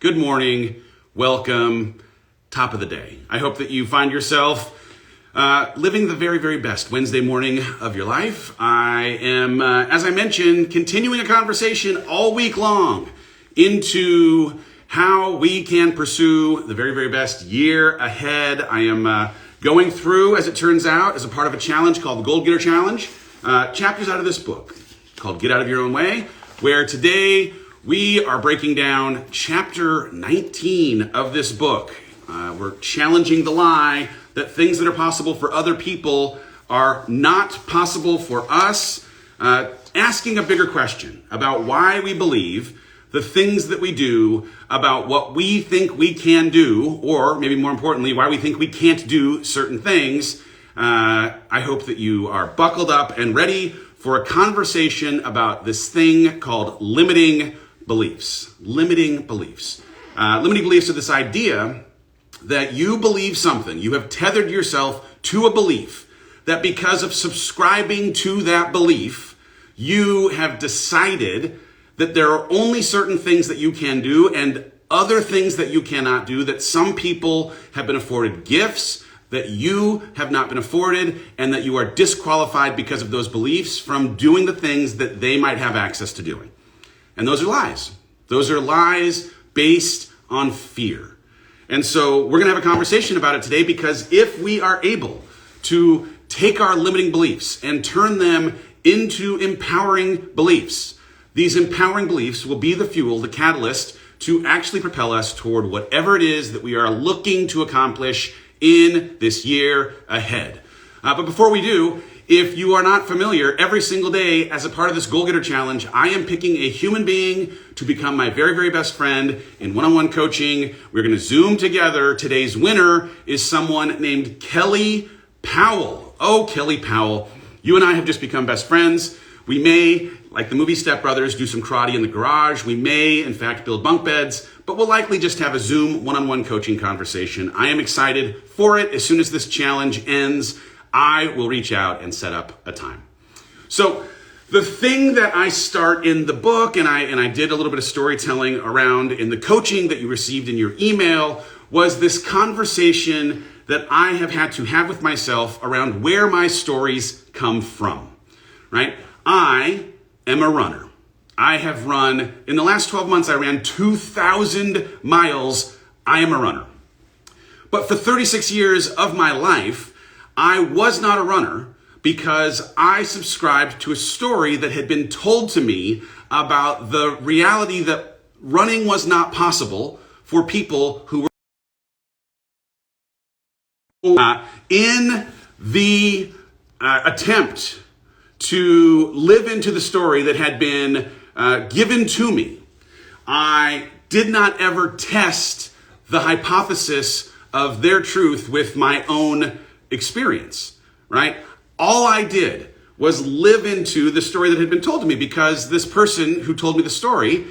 good morning, welcome, top of the day. I hope that you find yourself living the very, very best Wednesday morning of your life. I am, as I mentioned, continuing a conversation all week long into how we can pursue the very, very best year ahead. I am going through, as it turns out, as a part of a challenge called the Gold Getter Challenge, chapters out of this book called Get Out of Your Own Way, where today we are breaking down chapter 19 of this book. We're challenging the lie that things that are possible for other people are not possible for us, asking a bigger question about why we believe the things that we do, about what we think we can do, or maybe more importantly, why we think we can't do certain things. I hope that you are buckled up and ready for a conversation about this thing called limiting beliefs. Limiting beliefs. Limiting beliefs are this idea that you believe something. You have tethered yourself to a belief that because of subscribing to that belief, you have decided that there are only certain things that you can do and other things that you cannot do, that some people have been afforded gifts that you have not been afforded, and that you are disqualified because of those beliefs from doing the things that they might have access to doing. And those are lies. Those are lies based on fear. And so we're going to have a conversation about it today, because if we are able to take our limiting beliefs and turn them into empowering beliefs, these empowering beliefs will be the fuel, the catalyst to actually propel us toward whatever it is that we are looking to accomplish in this year ahead. But before we do, if you are not familiar, every single day as a part of this Goal Getter Challenge, I am picking a human being to become my very, very best friend in one-on-one coaching. We're going to Zoom together. Today's winner is someone named Kelly Powell. Oh, Kelly Powell. You and I have just become best friends. We may, like the movie Step Brothers, do some karate in the garage. We may, in fact, build bunk beds, but we'll likely just have a Zoom one-on-one coaching conversation. I am excited for it. As soon as this challenge ends, I will reach out and set up a time. So the thing that I start in the book, and I did a little bit of storytelling around in the coaching that you received in your email, was this conversation that I have had to have with myself around where my stories come from, right? I am a runner. I have run, in the last 12 months, I ran 2,000 miles. I am a runner. But for 36 years of my life, I was not a runner because I subscribed to a story that had been told to me about the reality that running was not possible for people who were in the attempt to live into the story that had been given to me. I did not ever test the hypothesis of their truth with my own experience, right? All I did was live into the story that had been told to me, because this person who told me the story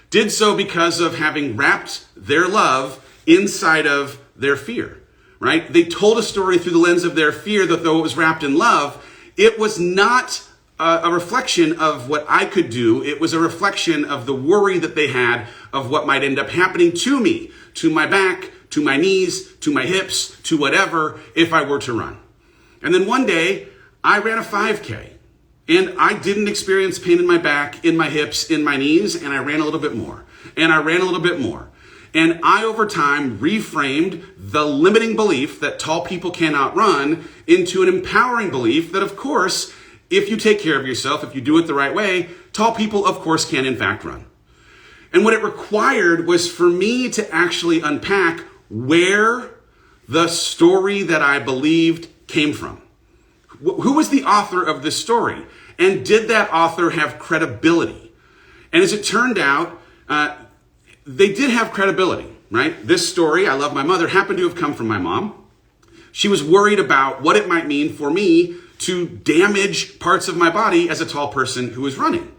did so because of having wrapped their love inside of their fear, right? They told a story through the lens of their fear, that though it was wrapped in love, it was not a reflection of what I could do. It was a reflection of the worry that they had of what might end up happening to me, to my back, to my knees, to my hips, to whatever, if I were to run. And then one day, I ran a 5K, and I didn't experience pain in my back, in my hips, in my knees, and I ran a little bit more, and I ran a little bit more. And I, over time, reframed the limiting belief that tall people cannot run into an empowering belief that, of course, if you take care of yourself, if you do it the right way, tall people, of course, can in fact run. And what it required was for me to actually unpack where the story that I believed came from. Who was the author of this story? And did that author have credibility? And as it turned out, they did have credibility, right? This story, I Love My Mother, happened to have come from my mom. She was worried about what it might mean for me to damage parts of my body as a tall person who was running.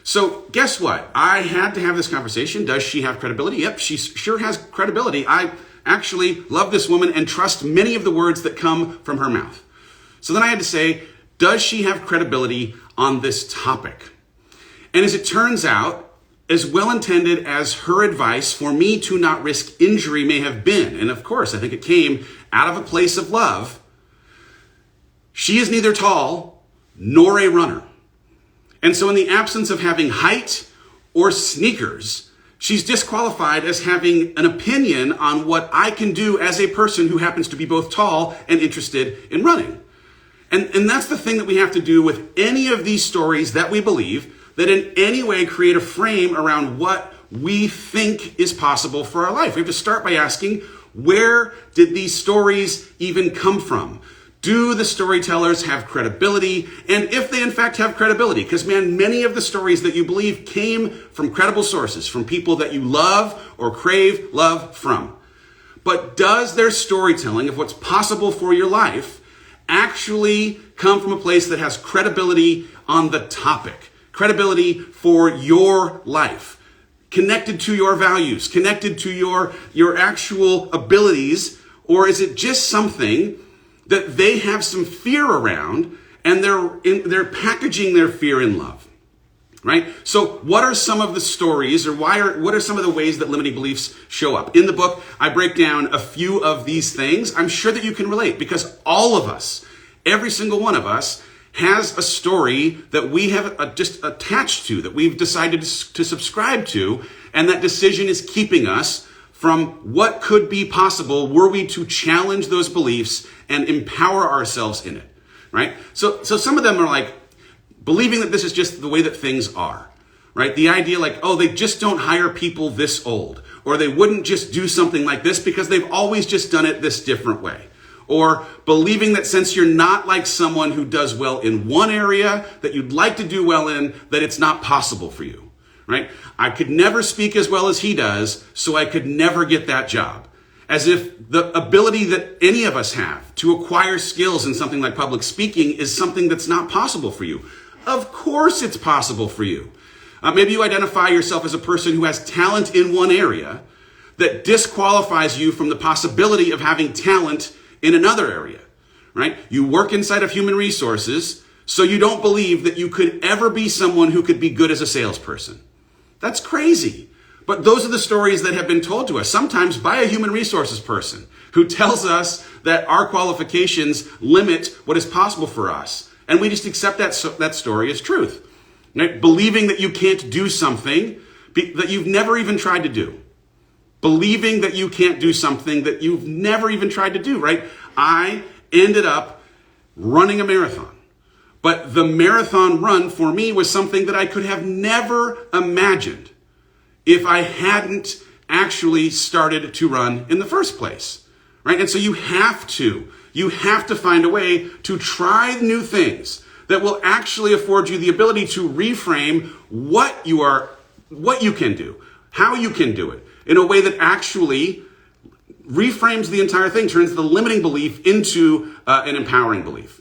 So guess what? I had to have this conversation. Does she have credibility? Yep, she sure has credibility. I actually love this woman and trust many of the words that come from her mouth. So then I had to say, does she have credibility on this topic? And as it turns out, as well-intended as her advice for me to not risk injury may have been, and of course, I think it came out of a place of love, she is neither tall nor a runner. And so in the absence of having height or sneakers, she's disqualified as having an opinion on what I can do as a person who happens to be both tall and interested in running. And that's the thing that we have to do with any of these stories that we believe that in any way create a frame around what we think is possible for our life. We have to start by asking, where did these stories even come from? Do the storytellers have credibility? And if they in fact have credibility, because man, many of the stories that you believe came from credible sources, from people that you love or crave love from. But does their storytelling of what's possible for your life actually come from a place that has credibility on the topic? Credibility for your life, connected to your values, connected to your actual abilities, or is it just something that they have some fear around and they're packaging their fear in love, right? So what are some of the stories, or what are some of the ways that limiting beliefs show up? In the book, I break down a few of these things. I'm sure that you can relate, because all of us, every single one of us, has a story that we have just attached to, that we've decided to subscribe to, and that decision is keeping us from what could be possible were we to challenge those beliefs and empower ourselves in it, right? So some of them are like believing that this is just the way that things are, right? The idea like, oh, they just don't hire people this old, or they wouldn't just do something like this because they've always just done it this different way. Or believing that since you're not like someone who does well in one area that you'd like to do well in, that it's not possible for you, right? I could never speak as well as he does, so I could never get that job. As if the ability that any of us have to acquire skills in something like public speaking is something that's not possible for you. Of course it's possible for you. Maybe you identify yourself as a person who has talent in one area that disqualifies you from the possibility of having talent in another area, right? You work inside of human resources, so you don't believe that you could ever be someone who could be good as a salesperson. That's crazy. But those are the stories that have been told to us, sometimes by a human resources person who tells us that our qualifications limit what is possible for us. And we just accept that story as truth, right? Believing that you can't do something that you've never even tried to do. Believing that you can't do something that you've never even tried to do, right? I ended up running a marathon. But the marathon run for me was something that I could have never imagined if I hadn't actually started to run in the first place, right? And so you have to find a way to try new things that will actually afford you the ability to reframe what you can do, how you can do it, in a way that actually reframes the entire thing, turns the limiting belief into an empowering belief,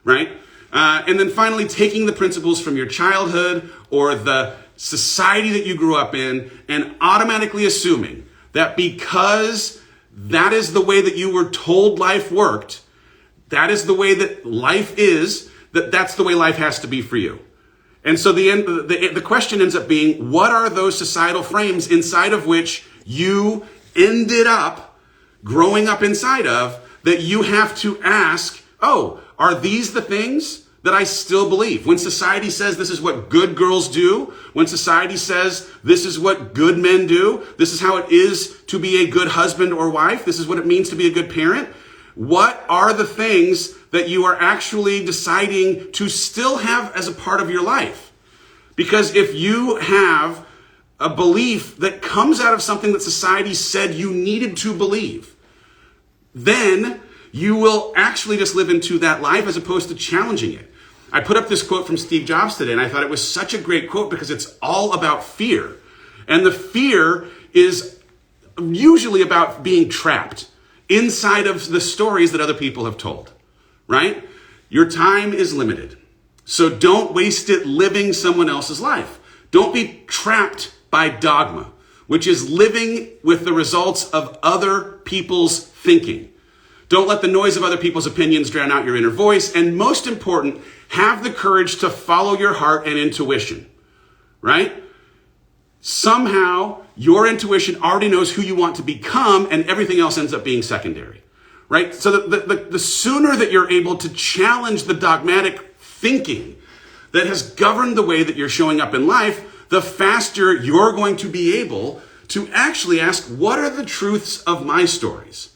right? And then finally, taking the principles from your childhood or the society that you grew up in and automatically assuming that because that is the way that you were told life worked, that is the way that life is, that's the way life has to be for you. And so the question ends up being, what are those societal frames inside of which you ended up growing up inside of that you have to ask, oh, are these the things that I still believe? When society says this is what good girls do, when society says this is what good men do, this is how it is to be a good husband or wife, this is what it means to be a good parent, what are the things that you are actually deciding to still have as a part of your life? Because if you have a belief that comes out of something that society said you needed to believe, then you will actually just live into that life as opposed to challenging it. I put up this quote from Steve Jobs today, and I thought it was such a great quote because it's all about fear. And the fear is usually about being trapped inside of the stories that other people have told, right? Your time is limited. So don't waste it living someone else's life. Don't be trapped by dogma, which is living with the results of other people's thinking. Don't let the noise of other people's opinions drown out your inner voice. And most important, have the courage to follow your heart and intuition, right? somehow your intuition already knows who you want to become, and everything else ends up being secondary, right? So the sooner that you're able to challenge the dogmatic thinking that has governed the way that you're showing up in life, the faster you're going to be able to actually ask, what are the truths of my stories?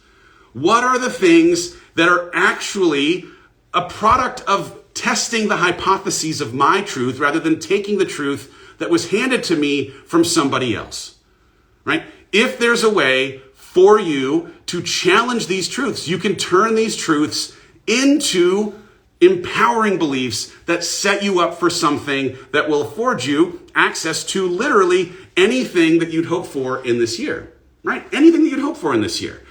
What are the things that are actually a product of testing the hypotheses of my truth rather than taking the truth that was handed to me from somebody else, right? If there's a way for you to challenge these truths, you can turn these truths into empowering beliefs that set you up for something that will afford you access to literally anything that you'd hope for in this year, right? Anything that you'd hope for in this year.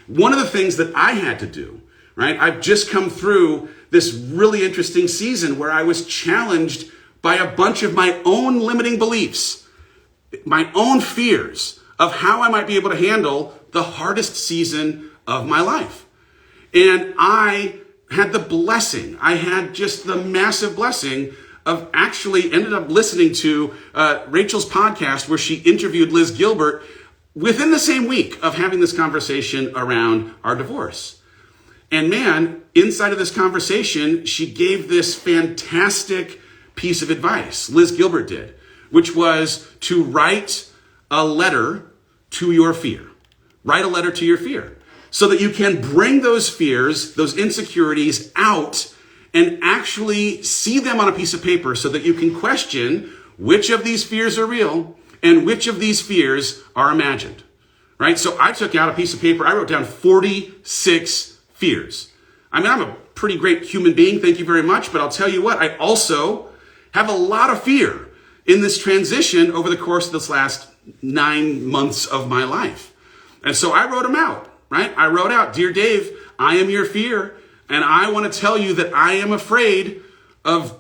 One of the things that I had to do, right? I've just come through this really interesting season where I was challenged by a bunch of my own limiting beliefs, my own fears of how I might be able to handle the hardest season of my life. And I had the blessing, I had just the massive blessing of actually ended up listening to Rachel's podcast where she interviewed Liz Gilbert within the same week of having this conversation around our divorce. And man, inside of this conversation, she gave this fantastic piece of advice, Liz Gilbert did, which was to write a letter to your fear. Write a letter to your fear so that you can bring those fears, those insecurities out and actually see them on a piece of paper so that you can question which of these fears are real and which of these fears are imagined, right? So I took out a piece of paper. I wrote down 46 fears. I mean, I'm a pretty great human being. Thank you very much. But I'll tell you what, I also have a lot of fear in this transition over the course of this last 9 months of my life. And so I wrote them out, right? I wrote out, Dear Dave, I am your fear. And I want to tell you that I am afraid of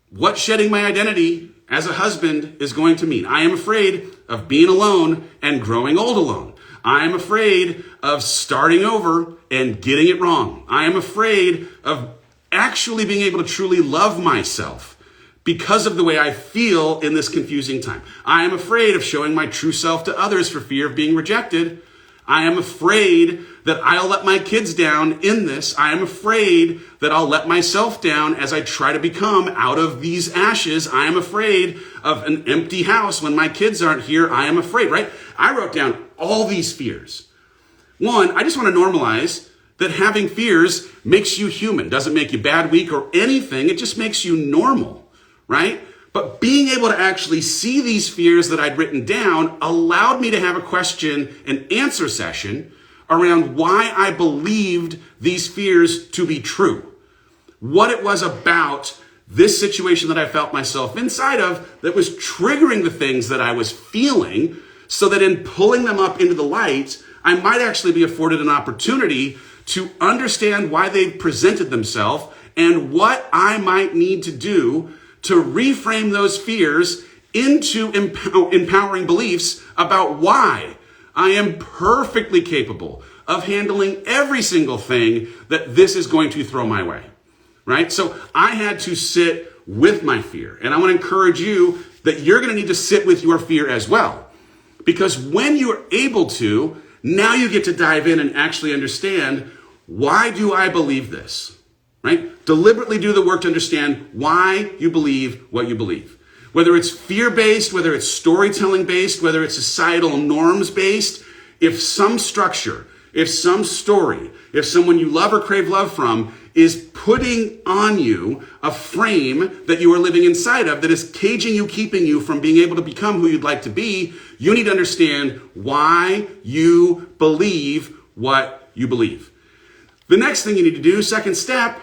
what shedding my identity as a husband is going to mean. I am afraid of being alone and growing old alone. I am afraid of starting over and getting it wrong. I am afraid of actually being able to truly love myself because of the way I feel in this confusing time. I am afraid of showing my true self to others for fear of being rejected. I am afraid that I'll let my kids down in this. I am afraid that I'll let myself down as I try to become out of these ashes. I am afraid of an empty house when my kids aren't here. I am afraid, right? I wrote down all these fears. One, I just want to normalize that having fears makes you human. Doesn't make you bad, weak, or anything. It just makes you normal, right? But being able to actually see these fears that I'd written down allowed me to have a question and answer session around why I believed these fears to be true. What it was about this situation that I felt myself inside of that was triggering the things that I was feeling, so that in pulling them up into the light, I might actually be afforded an opportunity to understand why they presented themselves and what I might need to do to reframe those fears into empowering beliefs about why I am perfectly capable of handling every single thing that this is going to throw my way, right? So I had to sit with my fear. And I want to encourage you that you're going to need to sit with your fear as well. Because when you're able to, now you get to dive in and actually understand, why do I believe this? Right? Deliberately do the work to understand why you believe what you believe. Whether it's fear-based, whether it's storytelling-based, whether it's societal norms-based, if some structure, if some story, if someone you love or crave love from is putting on you a frame that you are living inside of that is caging you, keeping you from being able to become who you'd like to be, you need to understand why you believe what you believe. The next thing you need to do, second step,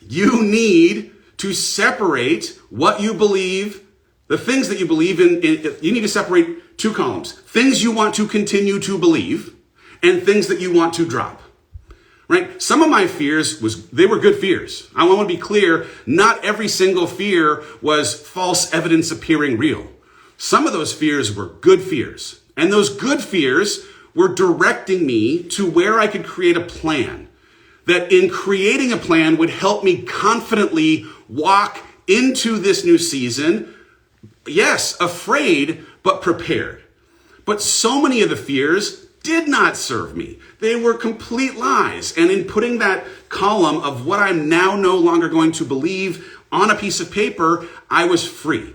you need to separate what you believe, the things that you believe in. You need to separate two columns. Things you want to continue to believe and things that you want to drop. Right? Some of my fears they were good fears. I want to be clear, not every single fear was false evidence appearing real. Some of those fears were good fears. And those good fears were directing me to where I could create a plan. That in creating a plan would help me confidently walk into this new season, yes, afraid, but prepared. But so many of the fears did not serve me. They were complete lies. And in putting that column of what I'm now no longer going to believe on a piece of paper, I was free.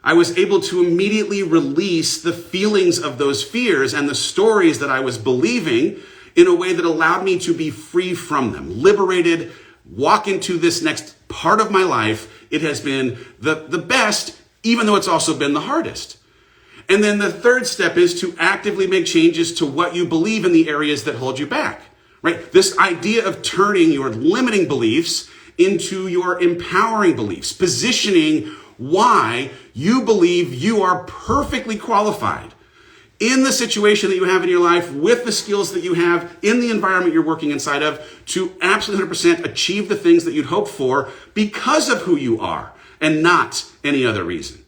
I was able to immediately release the feelings of those fears and the stories that I was believing in a way that allowed me to be free from them, liberated, walk into this next part of my life. It has been the best, even though it's also been the hardest. And then the third step is to actively make changes to what you believe in the areas that hold you back, right? This idea of turning your limiting beliefs into your empowering beliefs, positioning why you believe you are perfectly qualified in the situation that you have in your life, with the skills that you have, in the environment you're working inside of, to absolutely 100% achieve the things that you'd hope for because of who you are and not any other reason,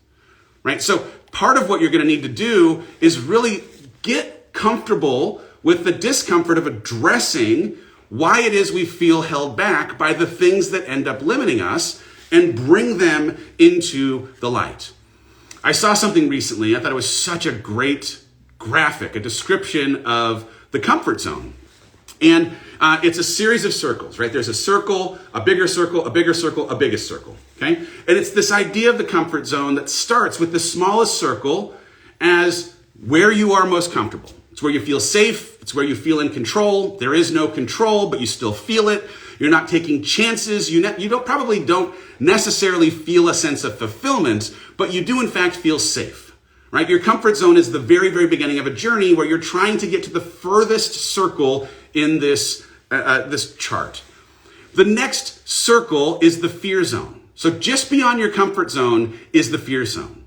right? So part of what you're going to need to do is really get comfortable with the discomfort of addressing why it is we feel held back by the things that end up limiting us and bring them into the light. I saw something recently. I thought it was such a great graphic, a description of the comfort zone. And it's a series of circles, right? There's a circle, a bigger circle, a bigger circle, a biggest circle, okay? And it's this idea of the comfort zone that starts with the smallest circle as where you are most comfortable. It's where you feel safe. It's where you feel in control. There is no control, but you still feel it. You're not taking chances. You probably don't necessarily feel a sense of fulfillment, but you do in fact feel safe, right? Your comfort zone is the very, very beginning of a journey where you're trying to get to the furthest circle in this chart. The next circle is the fear zone. So just beyond your comfort zone is the fear zone.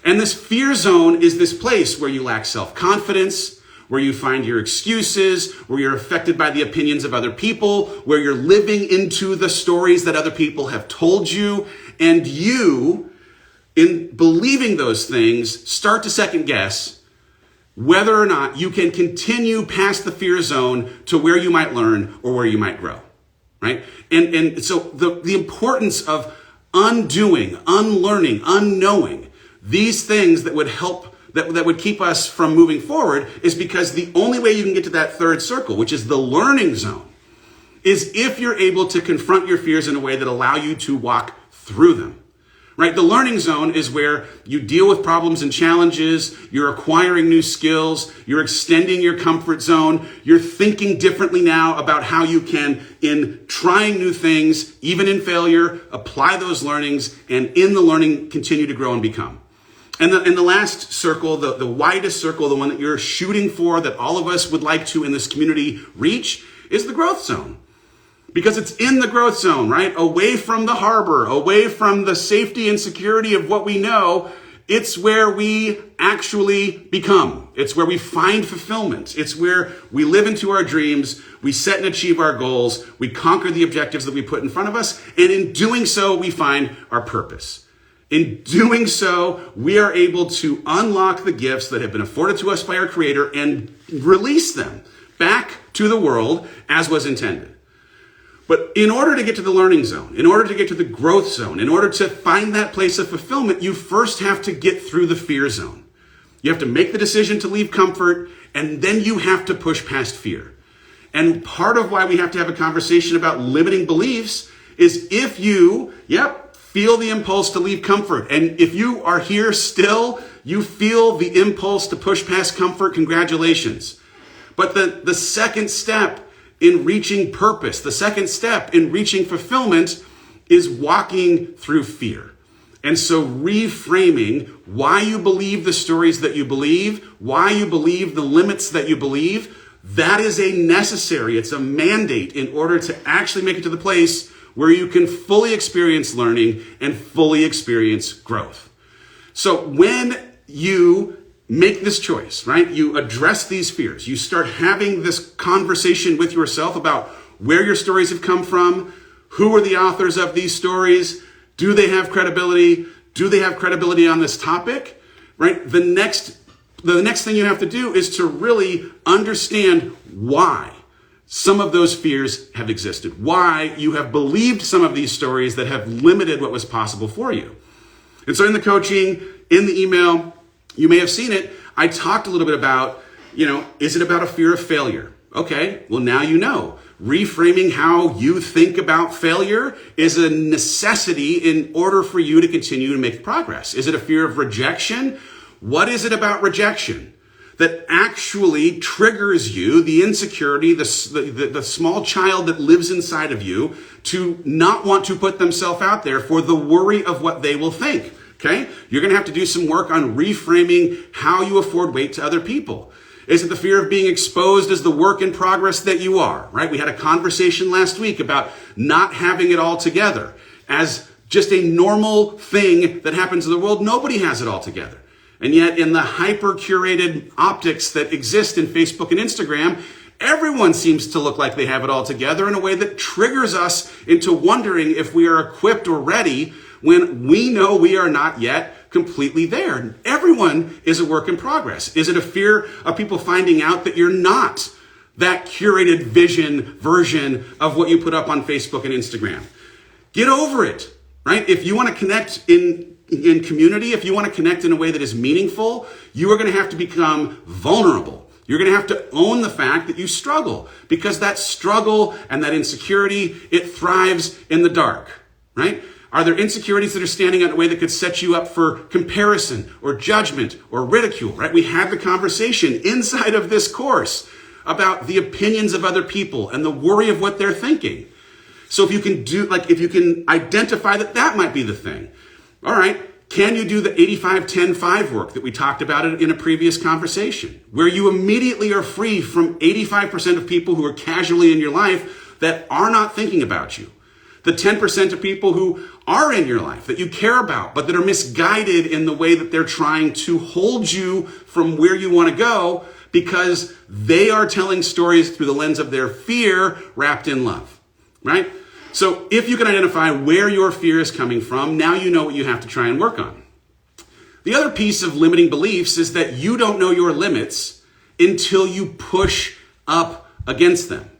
And this fear zone is this place where you lack self-confidence, where you find your excuses, where you're affected by the opinions of other people, where you're living into the stories that other people have told you, and you, in believing those things, start to second guess whether or not you can continue past the fear zone to where you might learn or where you might grow, right? And so the importance of undoing, unlearning, unknowing these things that would help, that would keep us from moving forward, is because the only way you can get to that third circle, which is the learning zone, is if you're able to confront your fears in a way that allow you to walk through them, right? The learning zone is where you deal with problems and challenges, you're acquiring new skills, you're extending your comfort zone, you're thinking differently now about how you can, in trying new things, even in failure, apply those learnings, and in the learning, continue to grow and become. And the last circle, the widest circle, the one that you're shooting for, that all of us would like to in this community reach, is the growth zone. Because it's in the growth zone, right? Away from the harbor, away from the safety and security of what we know, it's where we actually become. It's where we find fulfillment. It's where we live into our dreams, we set and achieve our goals, we conquer the objectives that we put in front of us, and in doing so, we find our purpose. In doing so, we are able to unlock the gifts that have been afforded to us by our Creator and release them back to the world as was intended. But in order to get to the learning zone, in order to get to the growth zone, in order to find that place of fulfillment, you first have to get through the fear zone. You have to make the decision to leave comfort, and then you have to push past fear. And part of why we have to have a conversation about limiting beliefs is if you, feel the impulse to leave comfort. And if you are here still, you feel the impulse to push past comfort, congratulations. But the second step in reaching purpose, the second step in reaching fulfillment, is walking through fear. And so reframing why you believe the stories that you believe, why you believe the limits that you believe, that is a necessary, it's a mandate in order to actually make it to the place where you can fully experience learning and fully experience growth. So when you make this choice, right, you address these fears, you start having this conversation with yourself about where your stories have come from, who are the authors of these stories, do they have credibility, do they have credibility on this topic, right? The next thing you have to do is to really understand why some of those fears have existed, why you have believed some of these stories that have limited what was possible for you. And so in the coaching, in the email, You may have seen it. I talked a little bit about, is it about a fear of failure? Okay, well, now you know. Reframing how you think about failure is a necessity in order for you to continue to make progress. Is it a fear of rejection? What is it about rejection that actually triggers you, the insecurity, the small child that lives inside of you, to not want to put themselves out there for the worry of what they will think? Okay? You're going to have to do some work on reframing how you afford weight to other people. Is it the fear of being exposed as the work in progress that you are, right? We had a conversation last week about not having it all together as just a normal thing that happens in the world. Nobody has it all together. And yet in the hyper-curated optics that exist in Facebook and Instagram, everyone seems to look like they have it all together in a way that triggers us into wondering if we are equipped or ready when we know we are not yet completely there. Everyone is a work in progress. Is it a fear of people finding out that you're not that curated version of what you put up on Facebook and Instagram? Get over it, right? If you want to connect in community, if you want to connect in a way that is meaningful, you are going to have to become vulnerable. You're going to have to own the fact that you struggle, because that struggle and that insecurity, it thrives in the dark, right? Are there insecurities that are standing out in a way that could set you up for comparison or judgment or ridicule, right? We had the conversation inside of this course about the opinions of other people and the worry of what they're thinking. So if you can identify that might be the thing. All right, can you do the 85-10-5 work that we talked about in a previous conversation, where you immediately are free from 85% of people who are casually in your life that are not thinking about you? The 10% of people who are in your life that you care about, but that are misguided in the way that they're trying to hold you from where you want to go because they are telling stories through the lens of their fear wrapped in love, right? So if you can identify where your fear is coming from, now you know what you have to try and work on. The other piece of limiting beliefs is that you don't know your limits until you push up against them.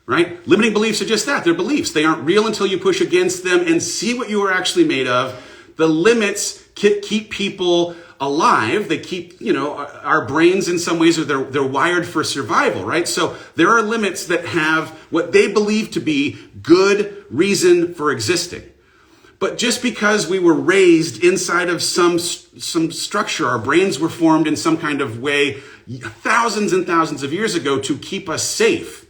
Right? Limiting beliefs are just that. They're beliefs. They aren't real until you push against them and see what you are actually made of. The limits keep people alive. They keep, our brains in some ways, they're wired for survival, right? So there are limits that have what they believe to be good reason for existing. But just because we were raised inside of some structure, our brains were formed in some kind of way thousands and thousands of years ago to keep us safe.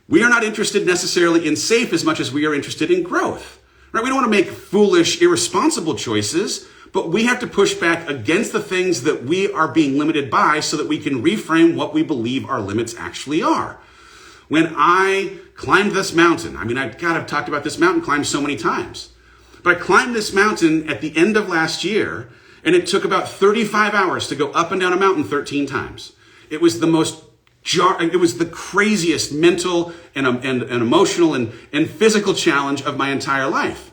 We are not interested necessarily in safe as much as we are interested in growth, right? We don't want to make foolish, irresponsible choices, but we have to push back against the things that we are being limited by so that we can reframe what we believe our limits actually are. When I climbed this mountain, I've talked about this mountain climb so many times, but I climbed this mountain at the end of last year, and it took about 35 hours to go up and down a mountain 13 times. It was the craziest mental and emotional and physical challenge of my entire life.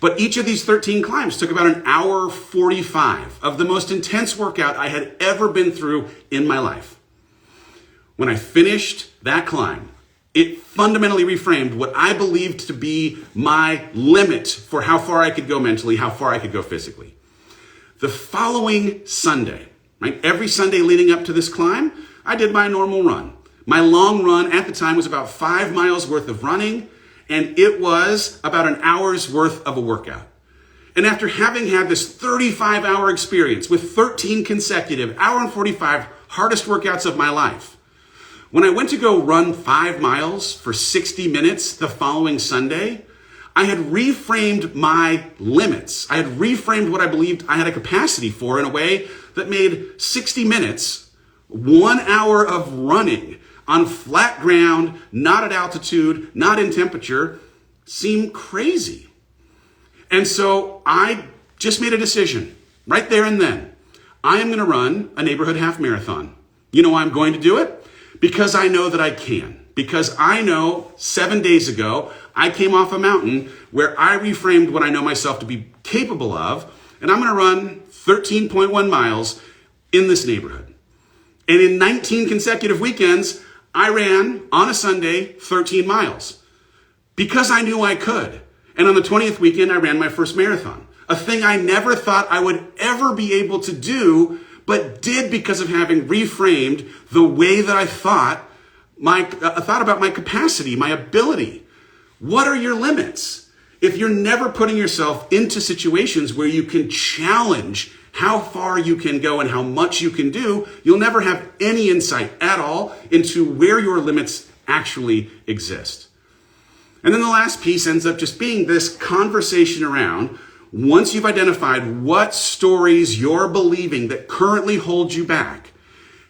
But each of these 13 climbs took about an hour 45 of the most intense workout I had ever been through in my life. When I finished that climb, it fundamentally reframed what I believed to be my limit for how far I could go mentally, how far I could go physically. The following Sunday, right, every Sunday leading up to this climb, I did my normal run. My long run at the time was about 5 miles worth of running, and it was about an hour's worth of a workout. And after having had this 35-hour experience with 13 consecutive hour and 45 hardest workouts of my life, when I went to go run 5 miles for 60 minutes the following Sunday, I had reframed my limits. I had reframed what I believed I had a capacity for in a way that made 60 minutes, 1 hour of running on flat ground, not at altitude, not in temperature, seem crazy. And so I just made a decision right there and then. I am going to run a neighborhood half marathon. You know why I'm going to do it? Because I know that I can. Because I know 7 days ago, I came off a mountain where I reframed what I know myself to be capable of, and I'm going to run 13.1 miles in this neighborhood. And in 19 consecutive weekends, I ran on a Sunday 13 miles because I knew I could. And on the 20th weekend, I ran my first marathon. a thing I never thought I would ever be able to do, but did because of having reframed the way that I thought about my capacity, my ability. What are your limits? If you're never putting yourself into situations where you can challenge how far you can go and how much you can do, you'll never have any insight at all into where your limits actually exist. And then the last piece ends up just being this conversation around, once you've identified what stories you're believing that currently hold you back,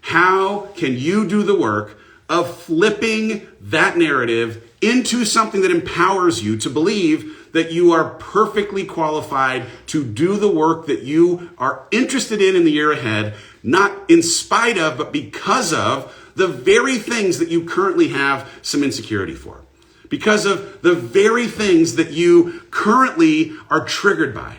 how can you do the work of flipping that narrative into something that empowers you to believe that you are perfectly qualified to do the work that you are interested in the year ahead, not in spite of, but because of the very things that you currently have some insecurity for. Because of the very things that you currently are triggered by.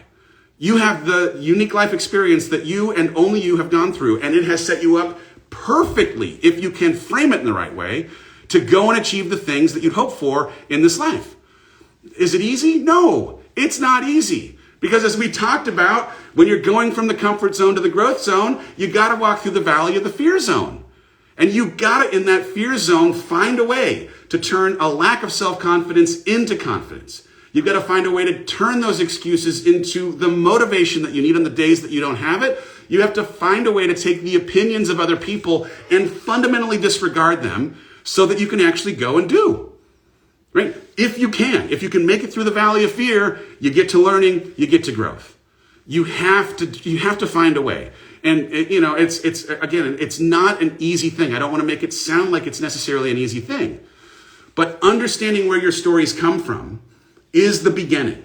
You have the unique life experience that you and only you have gone through, and it has set you up perfectly, if you can frame it in the right way, to go and achieve the things that you'd hope for in this life. Is it easy? No, it's not easy. Because as we talked about, when you're going from the comfort zone to the growth zone, you got to walk through the valley of the fear zone. And you got to, in that fear zone, find a way to turn a lack of self-confidence into confidence. You've got to find a way to turn those excuses into the motivation that you need on the days that you don't have it. You have to find a way to take the opinions of other people and fundamentally disregard them so that you can actually go and do. Right? If you can make it through the valley of fear, you get to learning, you get to growth. You have to find a way. And it's not an easy thing. I don't want to make it sound like it's necessarily an easy thing. But understanding where your stories come from is the beginning,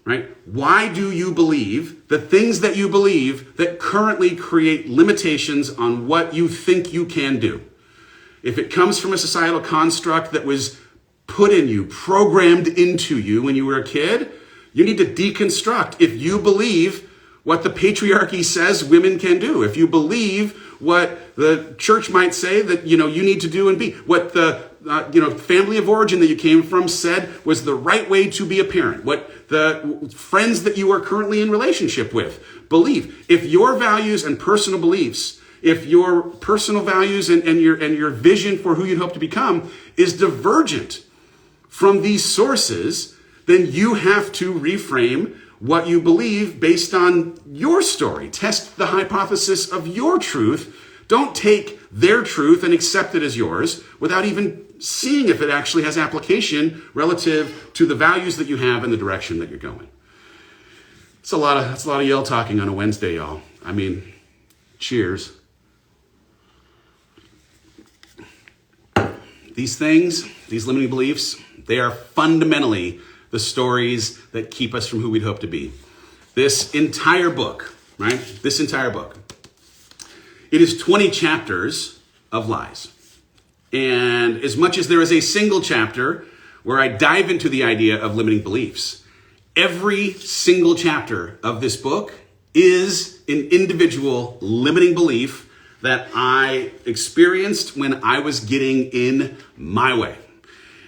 right? Why do you believe the things that you believe that currently create limitations on what you think you can do? If it comes from a societal construct that was put in you, programmed into you when you were a kid, you need to deconstruct. If you believe what the patriarchy says women can do, if you believe what the church might say that you need to do and be, what the family of origin that you came from said was the right way to be a parent, what the friends that you are currently in relationship with believe. If your values and personal beliefs, if your personal values and your vision for who you hope to become is divergent from these sources, then you have to reframe what you believe based on your story. Test the hypothesis of your truth. Don't take their truth and accept it as yours without even seeing if it actually has application relative to the values that you have and the direction that you're going. It's a lot of yell talking on a Wednesday, y'all. I mean, cheers. These things, these limiting beliefs, they are fundamentally the stories that keep us from who we'd hope to be. This entire book, right? This entire book. It is 20 chapters of lies. And as much as there is a single chapter where I dive into the idea of limiting beliefs, every single chapter of this book is an individual limiting belief that I experienced when I was getting in my way.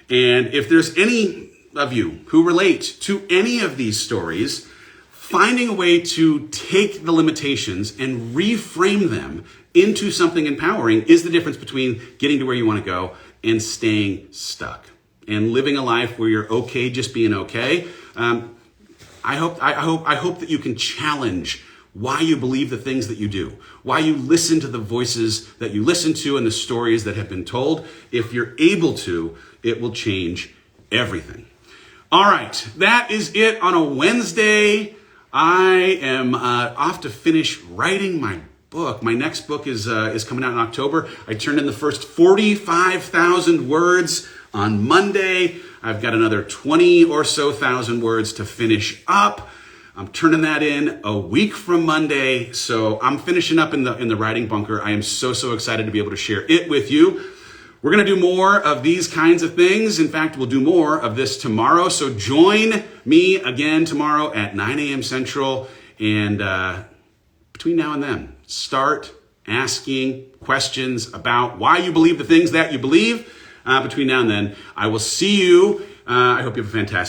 And if there's any of you who relate to any of these stories, finding a way to take the limitations and reframe them into something empowering is the difference between getting to where you want to go and staying stuck and living a life where you're okay just being okay. I hope that you can challenge why you believe the things that you do, why you listen to the voices that you listen to and the stories that have been told. If you're able to, it will change everything. All right, that is it on a Wednesday. I am off to finish writing my book. My next book is coming out in October. I turned in the first 45,000 words on Monday. I've got another 20 or so thousand words to finish up. I'm turning that in a week from Monday, so I'm finishing up in the writing bunker. I am so excited to be able to share it with you. We're going to do more of these kinds of things. In fact, we'll do more of this tomorrow. So join me again tomorrow at 9 a.m. Central. And between now and then, start asking questions about why you believe the things that you believe. Between now and then, I will see you. I hope you have a fantastic